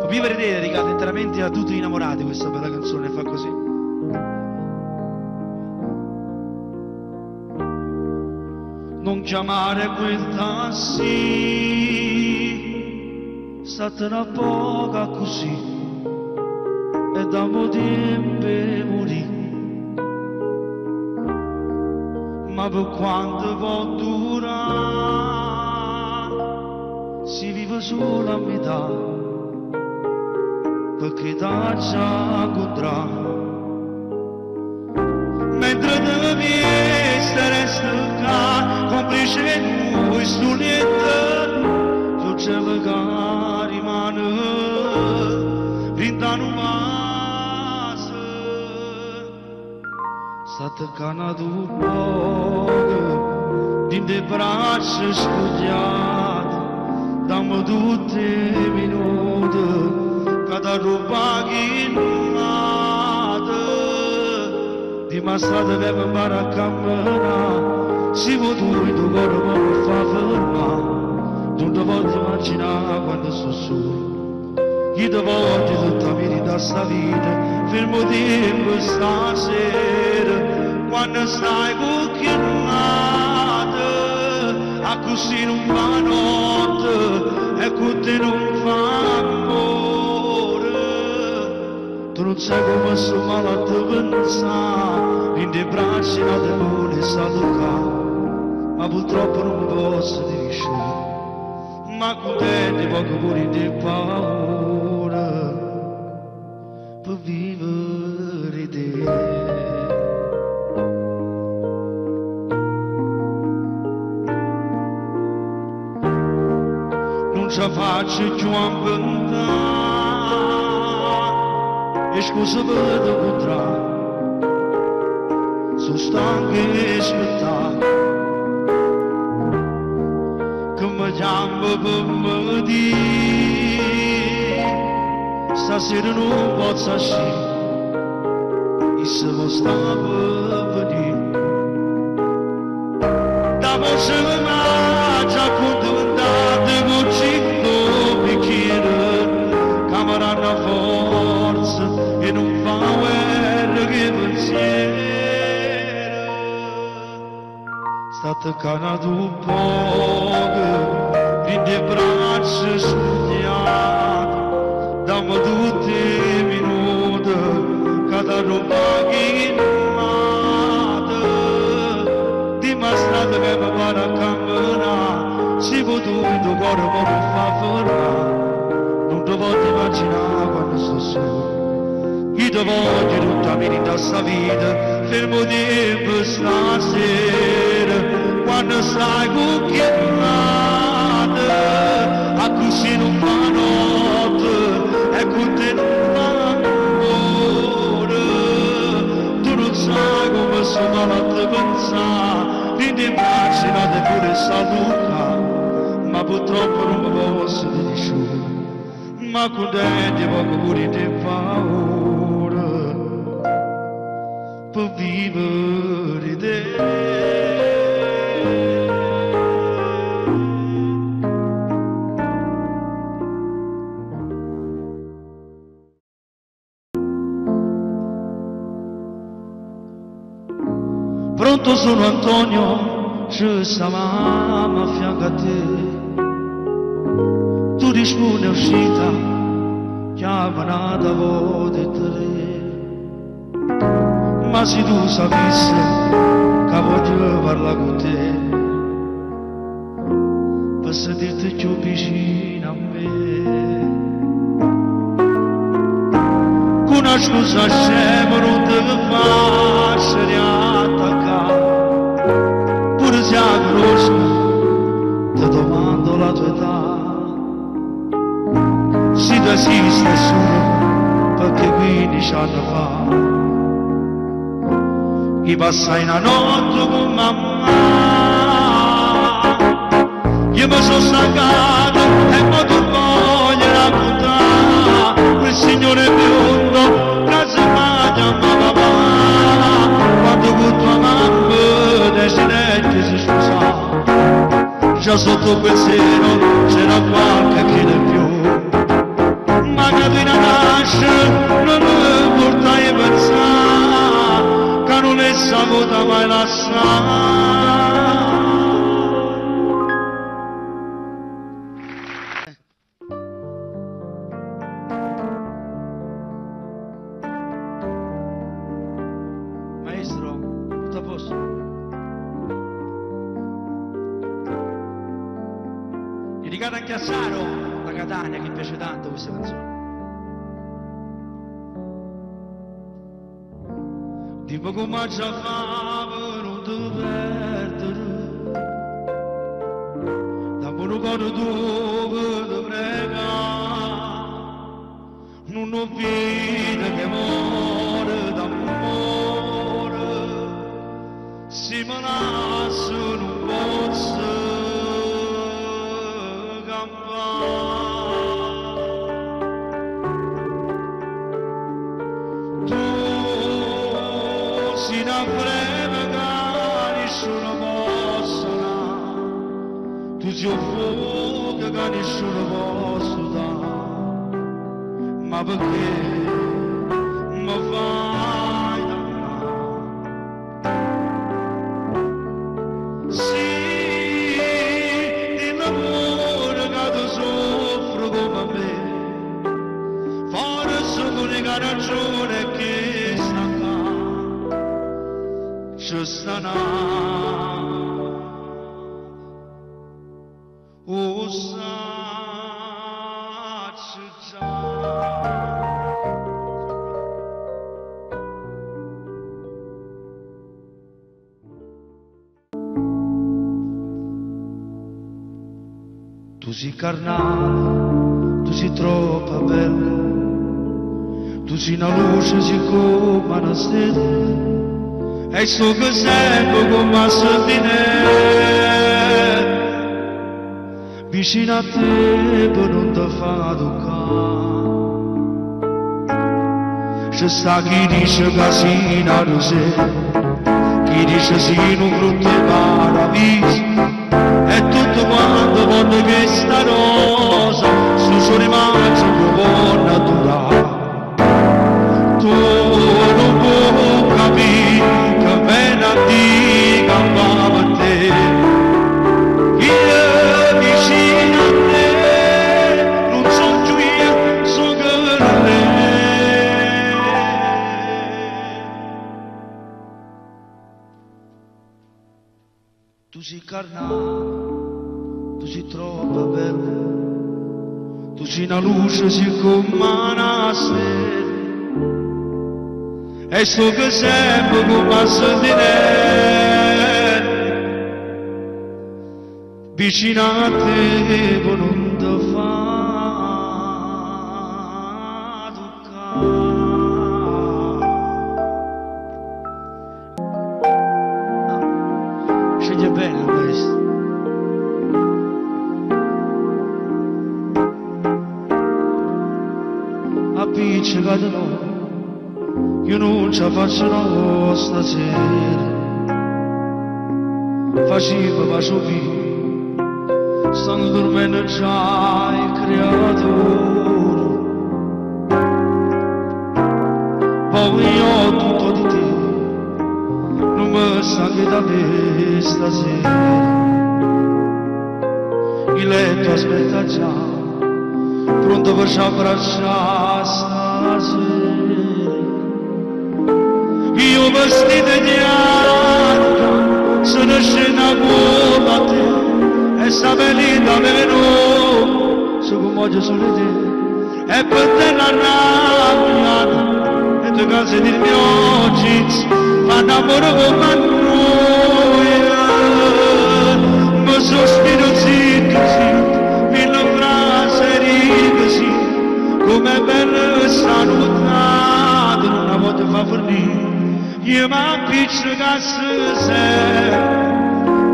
Vivere te è dedicata interamente a tutti gli innamorati, questa bella canzone fa così. Non chiamare quel tassi, statene poca così, e dammo tempo morì. Ma per quanto può durare, si vive solo a metà, perché da già incontrare. Mentre te vieni resta qua, complice noi studiette, io c'è che rimane, rintano mase, state canato un po', din de braccia scogliate, dammi tutti i minuti, cada roba che dimostrate per imparare a camminare, si può tu e tu cuore non fa fermare, non ti voglio immaginare quando sto solo, io ti voglio tutta vita sta vita, fermo tempo stasera, quando stai cucchiaiata, a così non fa notte, e con te non fa amore, tu non sai come sto male a te pensare, in dei bracci la demone sta toccando, ma purtroppo non posso dirci, ma contenti poco pure di paura, per vivere te. Non ce la faccio più a inventare, e scusa per te contrario, sono stanco di aspettare, che mi chiama per me dire, stasera non posso uscire, e se mi sta per venire, da voce mi già accontentate con cinque bicchieri, che mi danno forza e non fa guerra che pensiero. State canato un poco, in dei braccia studiate, dammi tutti i minuti, cada roba che innata, dimostrate che mi pare a camminare, si può tu il tuo cuore ma non fa fermare, non ti voglio immaginare quando sto solo, io ti voglio tutta vita sta vita, fermo tempo stasera, quando stai cucchiaiata, a così non fa notte, e con te non fa amore, tu non sai come sono male a te pensare, in dei bracci nate pure sta toccando, ma purtroppo non mi posso dire, ma contenti poco pure di paura, per vivere te. Pronto sono Antonio, c'è sta mamma a fianco a te, tu rispondi è uscita, chiamata voce e te, ma se tu sapessi che voglio parlare con te, per sentirti più vicino a me, con una scusa scema non te faccio riattaccare, pure se a conosco ti domando la tua età, se tu esiste solo perché 15 anni fa io passai una notte con mamma, io mi sono stancato e mo tu voglio raccontare quel signore biondo che si chiama papà, quando con tua mamma dei silenti si scusava, già sotto quel seno c'era qualche chilo in più, ma che mai lasciare. Maestro, tutto a posto? Dedicata anche a Saro, da Catania, che piace tanto questa canzone. Tipo come già fa non ti perdere, da buono cuore tu ti prega, non ho vita che muore d'amore, si me lascia non posso campare. Si na breve che nessuno possa dare, tu sei un fuoco che nessuno possa dare, ma perché mi fai dannare? Sì, di l'amore che tu soffri come me, forse l'unica ragione che sta ci stanno, o sacci già. Tu sei carnale, tu sei troppo bella, tu sei una luce, sei come una stella. E sto che sempre con ma vicino a te per non ti fa toccare. C'è sta chi dice che sei una rosa, chi dice sei un frutto di paradiso, e tutto quando che sta rosa su sono rimasti un po' naturale. Tu non puoi capire che bene a te campava a te, io vicino a te non sono più io, sono che lei. Tu sei carnale, tu sei troppo bella, tu sei una luce, sei come una stella. E sto che sempre con passa di vicino a te per non ti fa toccare. Sceglie bene questo. Appiccicato no, io non ce la faccio no stasera, faceva sopire, stanno dormendo già il creatore, poi io ho tutto di te, non mi sa che da me stasera, il letto aspetta già, pronto per ci abbracciare stasera. Io vestito di alta, sono scena come a te, e sta venita meno, su come oggi sono te, e per te la rabbia, e tu case del mio giz, fanno amore come noi, ma sospiro zitto, mille frasi righe, come è bello salutato, non la voglio far finire. Io mi appiccicasse sempre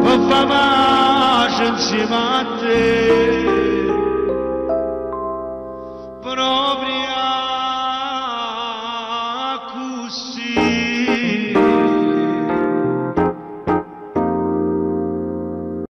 per far pace insieme a te.